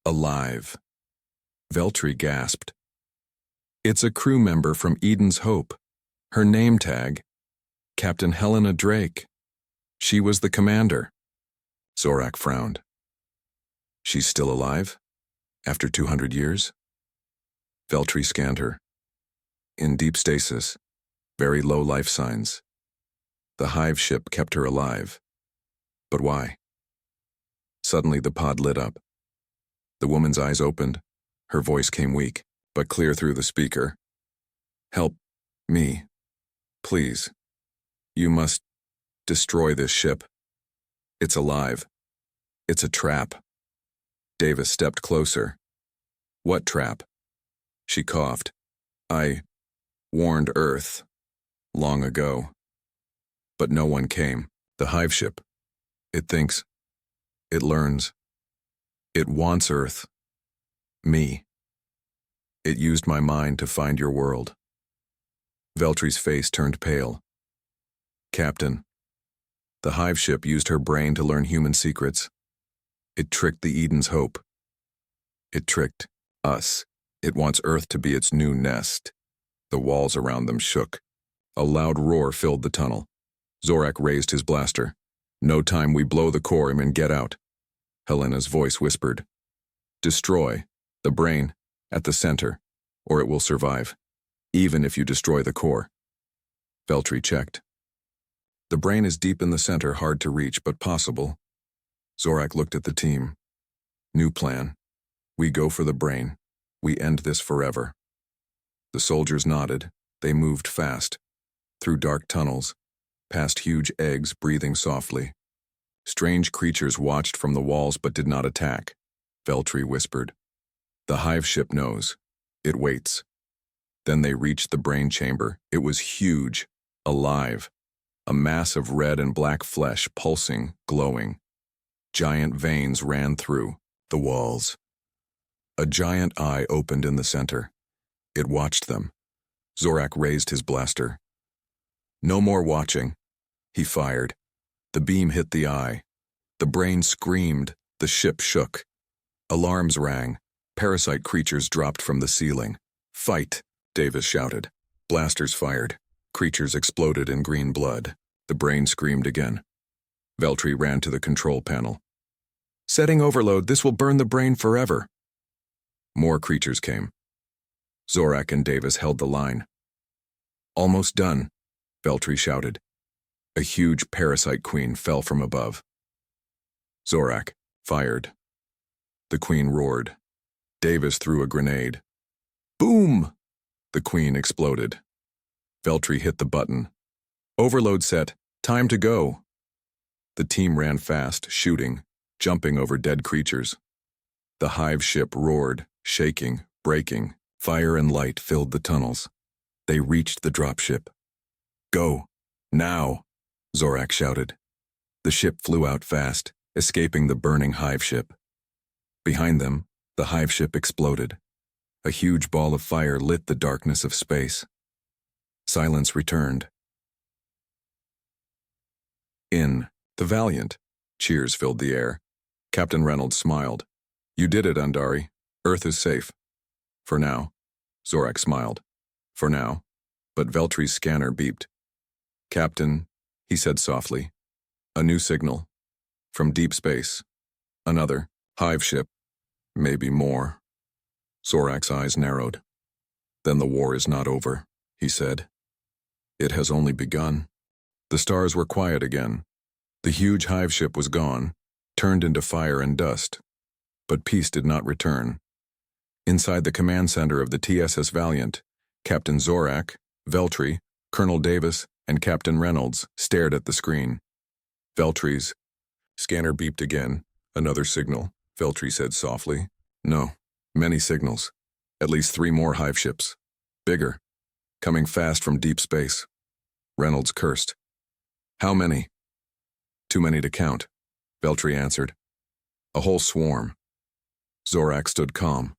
Alive. Veltri gasped. "It's a crew member from Eden's Hope. Her name tag, Captain Helena Drake. She was the commander." Zorak frowned. "She's still alive? After 200 years? Veltri scanned her. In deep stasis, very low life signs. The hive ship kept her alive. But why? Suddenly the pod lit up. The woman's eyes opened. Her voice came weak, but clear through the speaker. "Help me, please. You must destroy this ship. It's alive. It's a trap." Davis stepped closer. "What trap?" She coughed. "I warned Earth long ago." But no one came. The hive ship. It thinks. It learns. It wants Earth. Me. It used my mind to find your world. Veltry's face turned pale. Captain. The hive ship used her brain to learn human secrets. It tricked the Eden's hope. It tricked us. It wants Earth to be its new nest. The walls around them shook. A loud roar filled the tunnel. Zorak raised his blaster. No time, we blow the core and get out. Helena's voice whispered. Destroy the brain at the center, or it will survive, even if you destroy the core. Veltry checked. The brain is deep in the center, hard to reach, but possible. Zorak looked at the team. New plan. We go for the brain. We end this forever. The soldiers nodded. They moved fast. Through dark tunnels, past huge eggs breathing softly. Strange creatures watched from the walls but did not attack. Veltry whispered. The hive ship knows. It waits. Then they reached the brain chamber. It was huge, alive. A mass of red and black flesh, pulsing, glowing. Giant veins ran through the walls. A giant eye opened in the center. It watched them. Zorak raised his blaster. No more watching. He fired. The beam hit the eye. The brain screamed. The ship shook. Alarms rang. Parasite creatures dropped from the ceiling. Fight, Davis shouted. Blasters fired. Creatures exploded in green blood. The brain screamed again. Veltry ran to the control panel. Setting overload, this will burn the brain forever. More creatures came. Zorak and Davis held the line. Almost done, Veltry shouted. A huge parasite queen fell from above. Zorak fired. The queen roared. Davis threw a grenade. Boom! The queen exploded. Veltry hit the button. Overload set. Time to go. The team ran fast, shooting, jumping over dead creatures. The hive ship roared, shaking, breaking. Fire and light filled the tunnels. They reached the dropship. Go! Now! Zorak shouted. The ship flew out fast, escaping the burning hive ship. Behind them, the hive ship exploded. A huge ball of fire lit the darkness of space. Silence returned. In the Valiant, cheers filled the air. Captain Reynolds smiled. You did it, Undari. Earth is safe. For now. Zorak smiled. For now. But Veltry's scanner beeped. Captain, he said softly. A new signal. From deep space. Another. Hive ship. Maybe more. Zorak's eyes narrowed. Then the war is not over, he said. It has only begun. The stars were quiet again. The huge hive ship was gone, turned into fire and dust. But peace did not return. Inside the command center of the TSS Valiant, Captain Zorak, Veltry, Colonel Davis, and Captain Reynolds stared at the screen. Veltry's scanner beeped again. Another signal, Veltry said softly. No, many signals. At least 3 more hive ships. Bigger. Coming fast from deep space. Reynolds cursed. How many? Too many to count, Veltry answered. A whole swarm. Zorak stood calm.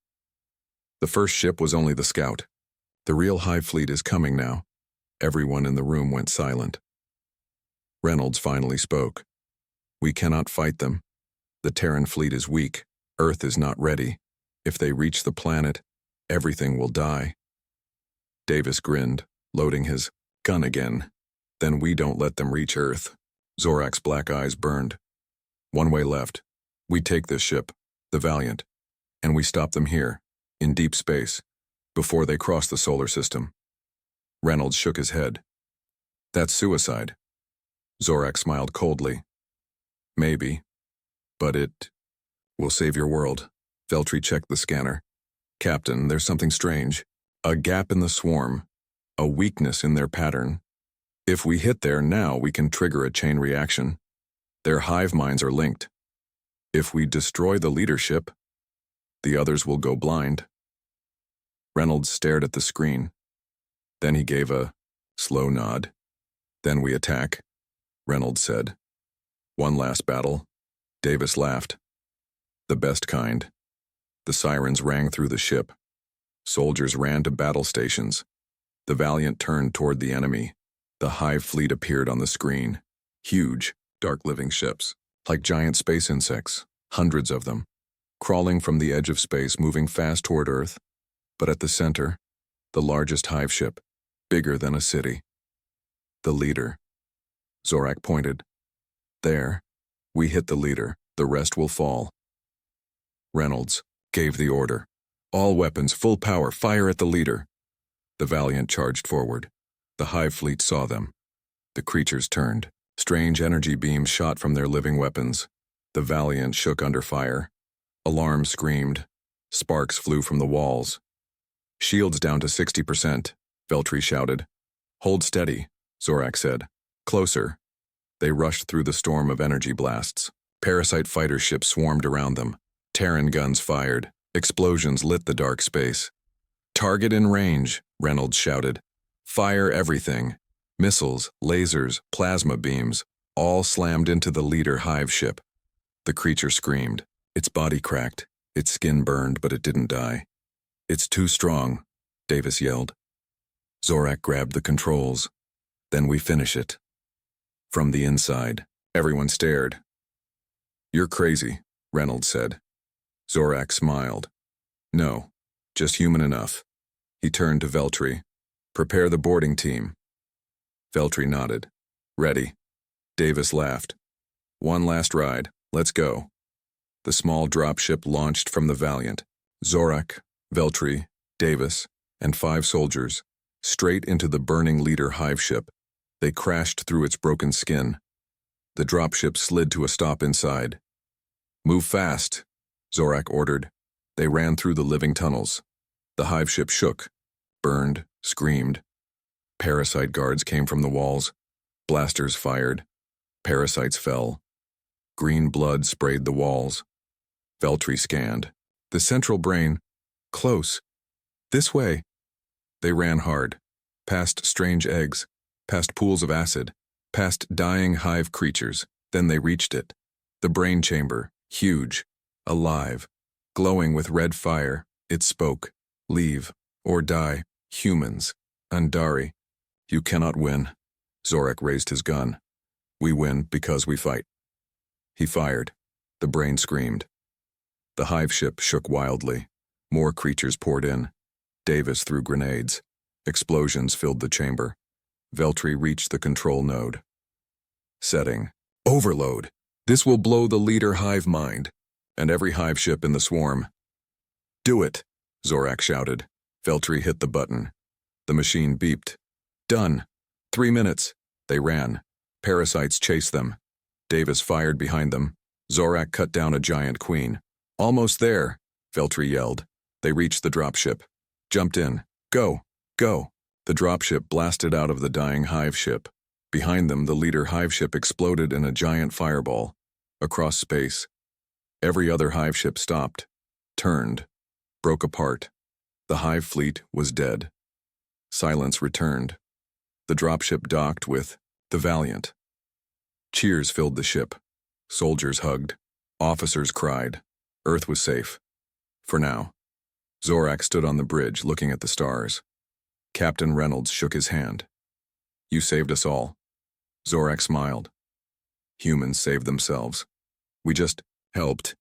The first ship was only the scout. The real hive fleet is coming now. Everyone in the room went silent. Reynolds finally spoke. We cannot fight them. The Terran fleet is weak. Earth is not ready. If they reach the planet, everything will die. Davis grinned, loading his gun again. Then we don't let them reach Earth. Zorak's black eyes burned. One way left. We take this ship, the Valiant, and we stop them here, in deep space, before they cross the solar system. Reynolds shook his head. That's suicide. Zorak smiled coldly. Maybe, but it will save your world. Veltry checked the scanner. Captain, there's something strange. A gap in the swarm. A weakness in their pattern. If we hit there now, we can trigger a chain reaction. Their hive minds are linked. If we destroy the leadership, the others will go blind. Reynolds stared at the screen. Then he gave a slow nod. Then we attack. Reynolds said. One last battle? Davis laughed. The best kind. The sirens rang through the ship. Soldiers ran to battle stations. The Valiant turned toward the enemy. The Hive fleet appeared on the screen. Huge, dark living ships, like giant space insects, hundreds of them, crawling from the edge of space, moving fast toward Earth. But at the center, the largest Hive ship, bigger than a city. The leader. Zorak pointed. There. We hit the leader. The rest will fall. Reynolds gave the order. All weapons, full power, fire at the leader. The Valiant charged forward. The Hive fleet saw them. The creatures turned. Strange energy beams shot from their living weapons. The Valiant shook under fire. Alarms screamed. Sparks flew from the walls. Shields down to 60%, Veltri shouted. Hold steady, Zorak said. Closer. They rushed through the storm of energy blasts. Parasite fighter ships swarmed around them. Terran guns fired. Explosions lit the dark space. Target in range, Reynolds shouted. Fire everything. Missiles, lasers, plasma beams, all slammed into the leader Hive ship. The creature screamed. Its body cracked. Its skin burned, but it didn't die. It's too strong, Davis yelled. Zorak grabbed the controls. Then we finish it. From the inside, everyone stared. You're crazy, Reynolds said. Zorak smiled. No, just human enough. He turned to Veltri. Prepare the boarding team. Veltri nodded. Ready. Davis laughed. One last ride. Let's go. The small dropship launched from the Valiant. Zorak, Veltri, Davis, and 5 soldiers, straight into the burning leader Hive ship. They crashed through its broken skin. The dropship slid to a stop inside. Move fast, Zorak ordered. They ran through the living tunnels. The Hive ship shook, burned, screamed. Parasite guards came from the walls. Blasters fired. Parasites fell. Green blood sprayed the walls. Veltri scanned. The central brain. Close. This way. They ran hard. Past strange eggs. Past pools of acid. Past dying Hive creatures. Then they reached it. The brain chamber. Huge. Alive. Glowing with red fire. It spoke. Leave. Or die. Humans. Andari. You cannot win. Zorak raised his gun. We win because we fight. He fired. The brain screamed. The Hive ship shook wildly. More creatures poured in. Davis threw grenades. Explosions filled the chamber. Veltri reached the control node. Setting. Overload. This will blow the leader Hive mind. And every Hive ship in the swarm. Do it, Zorak shouted. Veltri hit the button. The machine beeped. Done. 3 minutes. They ran. Parasites chased them. Davis fired behind them. Zorak cut down a giant queen. Almost there, Veltri yelled. They reached the dropship. Jumped in. Go. Go. The dropship blasted out of the dying Hive ship. Behind them, the leader Hive ship exploded in a giant fireball. Across space. Every other Hive ship stopped. Turned. Broke apart. The Hive fleet was dead. Silence returned. The dropship docked with the Valiant. Cheers filled the ship. Soldiers hugged. Officers cried. Earth was safe. For now. Zorak stood on the bridge looking at the stars. Captain Reynolds shook his hand. You saved us all. Zorak smiled. Humans saved themselves. We just helped.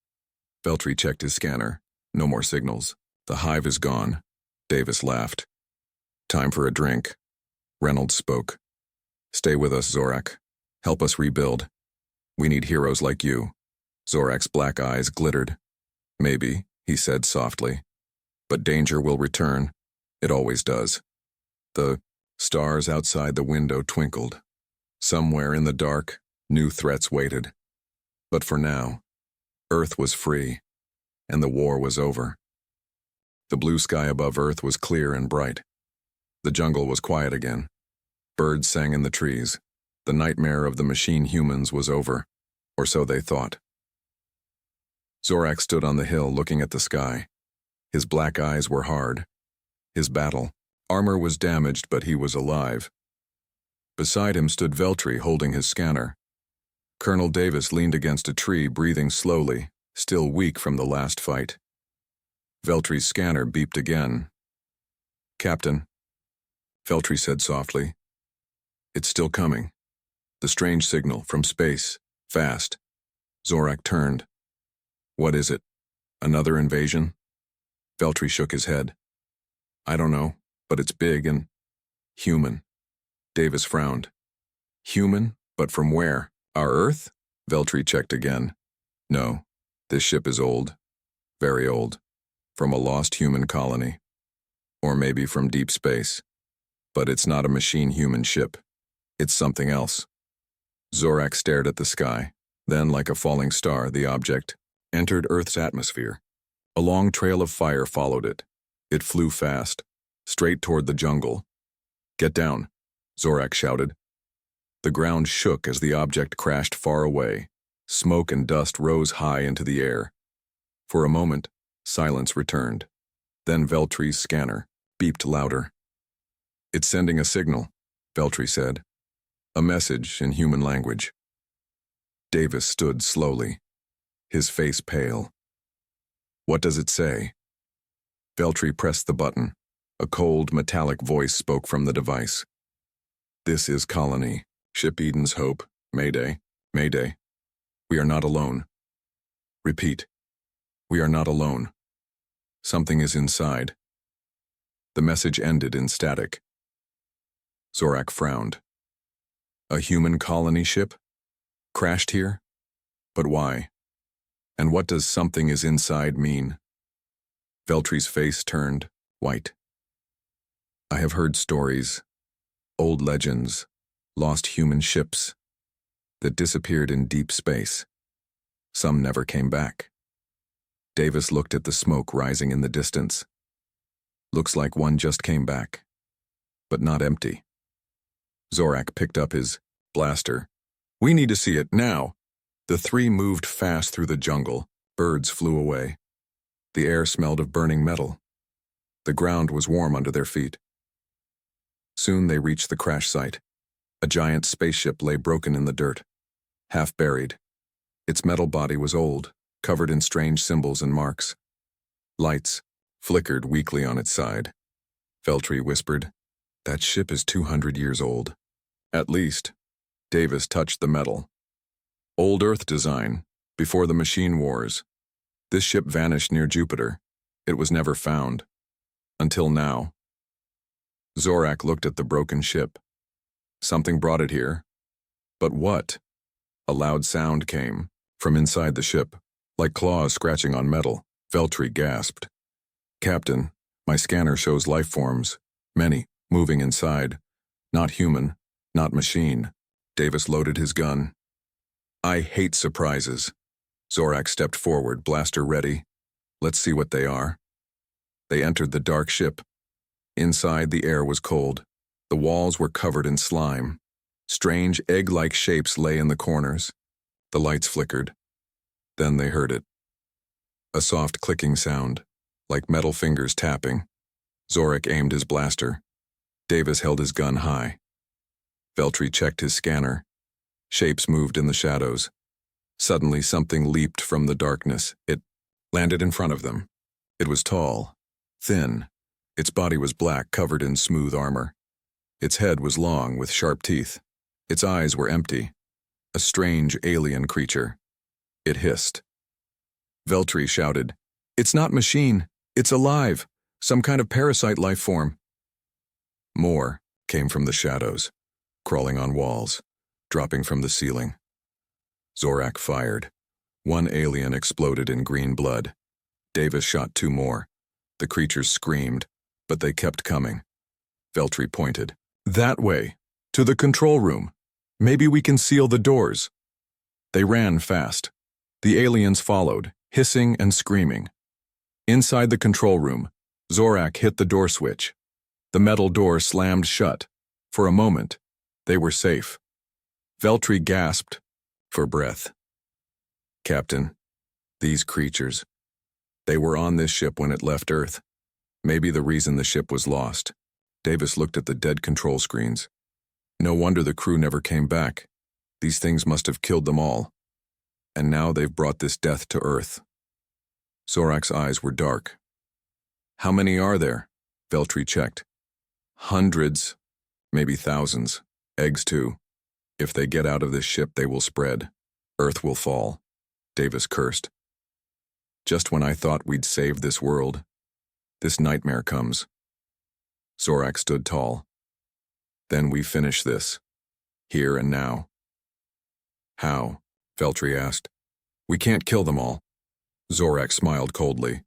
Veltri checked his scanner. No more signals. The Hive is gone. Davis laughed. Time for a drink. Reynolds spoke. Stay with us, Zorak. Help us rebuild. We need heroes like you. Zorak's black eyes glittered. Maybe, he said softly. But danger will return. It always does. The stars outside the window twinkled. Somewhere in the dark, new threats waited. But for now, Earth was free, and the war was over. The blue sky above Earth was clear and bright. The jungle was quiet again. Birds sang in the trees. The nightmare of the machine humans was over, or so they thought. Zorak stood on the hill looking at the sky. His black eyes were hard. His battle. Armor was damaged, but he was alive. Beside him stood Veltri holding his scanner. Colonel Davis leaned against a tree, breathing slowly, still weak from the last fight. Veltri's scanner beeped again. "Captain," Veltri said softly. "It's still coming. The strange signal from space, fast." Zorak turned. "What is it? Another invasion?" Veltri shook his head. "I don't know, but it's big and human." Davis frowned. "Human? But from where? Our Earth?" Veltri checked again. "No, this ship is old. Very old. From a lost human colony. Or maybe from deep space. But it's not a machine-human ship. It's something else." Zorak stared at the sky. Then, like a falling star, the object entered Earth's atmosphere. A long trail of fire followed it. It flew fast, straight toward the jungle. "Get down," Zorak shouted. The ground shook as the object crashed far away. Smoke and dust rose high into the air. For a moment, silence returned. Then Veltri's scanner beeped louder. "It's sending a signal," Veltri said. "A message in human language." Davis stood slowly, his face pale. "What does it say?" Veltri pressed the button. A cold, metallic voice spoke from the device. "This is Colony. Ship Eden's Hope. Mayday. Mayday. We are not alone. Repeat. We are not alone. Something is inside." The message ended in static. Zorak frowned. A human colony ship? Crashed here? But why? And what does "something is inside" mean? Veltri's face turned white. "I have heard stories, old legends, lost human ships that disappeared in deep space. Some never came back." Davis looked at the smoke rising in the distance. "Looks like one just came back, but not empty." Zorak picked up his blaster. "We need to see it, now." The three moved fast through the jungle. Birds flew away. The air smelled of burning metal. The ground was warm under their feet. Soon they reached the crash site. A giant spaceship lay broken in the dirt, half buried. Its metal body was old, covered in strange symbols and marks. Lights flickered weakly on its side. Veltri whispered, "That ship is 200 years old. At least." Davis touched the metal. "Old Earth design, before the machine wars. This ship vanished near Jupiter. It was never found. Until now." Zorak looked at the broken ship. "Something brought it here. But what?" A loud sound came from inside the ship, like claws scratching on metal. Veltri gasped. "Captain, my scanner shows life forms, many, moving inside. Not human, not machine." Davis loaded his gun. "I hate surprises." Zorak stepped forward, blaster ready. "Let's see what they are." They entered the dark ship. Inside, the air was cold. The walls were covered in slime. Strange, egg-like shapes lay in the corners. The lights flickered. Then they heard it. A soft clicking sound, like metal fingers tapping. Zorak aimed his blaster. Davis held his gun high. Veltri checked his scanner. Shapes moved in the shadows. Suddenly, something leaped from the darkness. It landed in front of them. It was tall, thin. Its body was black, covered in smooth armor. Its head was long, with sharp teeth. Its eyes were empty. A strange alien creature. It hissed. Veltri shouted, "It's not machine. It's alive. Some kind of parasite life form." More came from the shadows, crawling on walls, dropping from the ceiling. Zorak fired. One alien exploded in green blood. Davis shot two more. The creatures screamed, but they kept coming. Veltri pointed. "That way, to the control room. Maybe we can seal the doors." They ran fast. The aliens followed, hissing and screaming. Inside the control room, Zorak hit the door switch. The metal door slammed shut. For a moment, they were safe. Veltri gasped for breath. "Captain, these creatures, they were on this ship when it left Earth. Maybe the reason the ship was lost." Davis looked at the dead control screens. No wonder the crew never came back. These things must have killed them all. And now they've brought this death to Earth. Zorak's eyes were dark. How many are there? Veltri checked. Hundreds, maybe thousands. Eggs too. If they get out of this ship, they will spread. Earth will fall. Davis cursed. Just when I thought we'd saved this world, this nightmare comes. Zorak stood tall. Then we finish this. Here and now. How? Veltri asked. We can't kill them all. Zorak smiled coldly.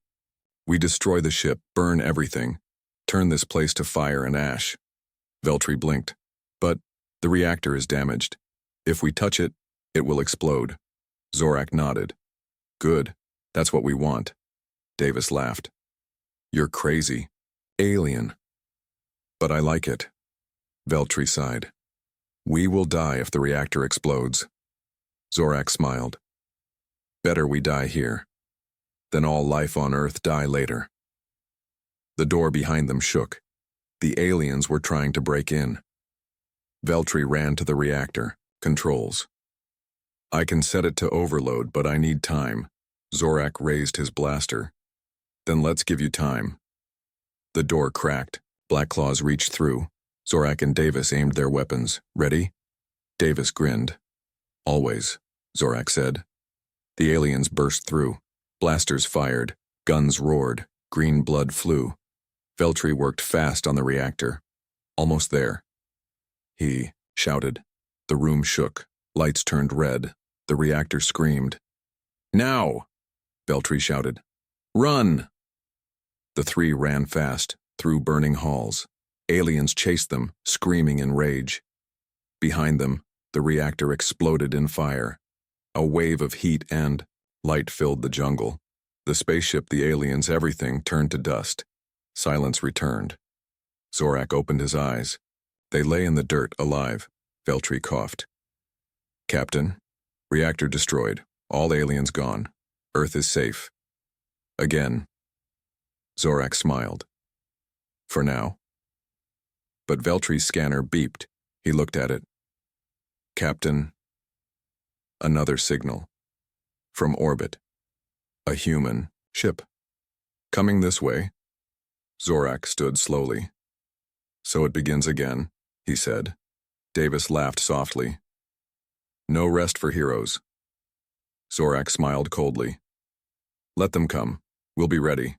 We destroy the ship, burn everything, turn this place to fire and ash. Veltri blinked. But the reactor is damaged. If we touch it, it will explode. Zorak nodded. Good. That's what we want. Davis laughed. You're crazy. Alien. But I like it. Veltri sighed. We will die if the reactor explodes. Zorak smiled. Better we die here. Then all life on Earth die later. The door behind them shook. The aliens were trying to break in. Veltri ran to the reactor. Controls. I can set it to overload, but I need time. Zorak raised his blaster. Then let's give you time. The door cracked. Black Claws reached through. Zorak and Davis aimed their weapons. Ready? Davis grinned. Always, Zorak said. The aliens burst through. Blasters fired. Guns roared. Green blood flew. Veltri worked fast on the reactor. Almost there. He shouted. The room shook. Lights turned red. The reactor screamed. Now! Veltri shouted. Run! The three ran fast, through burning halls. Aliens chased them, screaming in rage. Behind them, the reactor exploded in fire. A wave of heat and light filled the jungle. The spaceship, the aliens, everything turned to dust. Silence returned. Zorak opened his eyes. They lay in the dirt, alive. Veltri coughed. Captain, reactor destroyed. All aliens gone. Earth is safe. Again. Zorak smiled. For now. But Veltri's scanner beeped. He looked at it. Captain. Another signal. From orbit. A human ship. Coming this way. Zorak stood slowly. So it begins again, he said. Davis laughed softly. No rest for heroes. Zorak smiled coldly. Let them come. We'll be ready.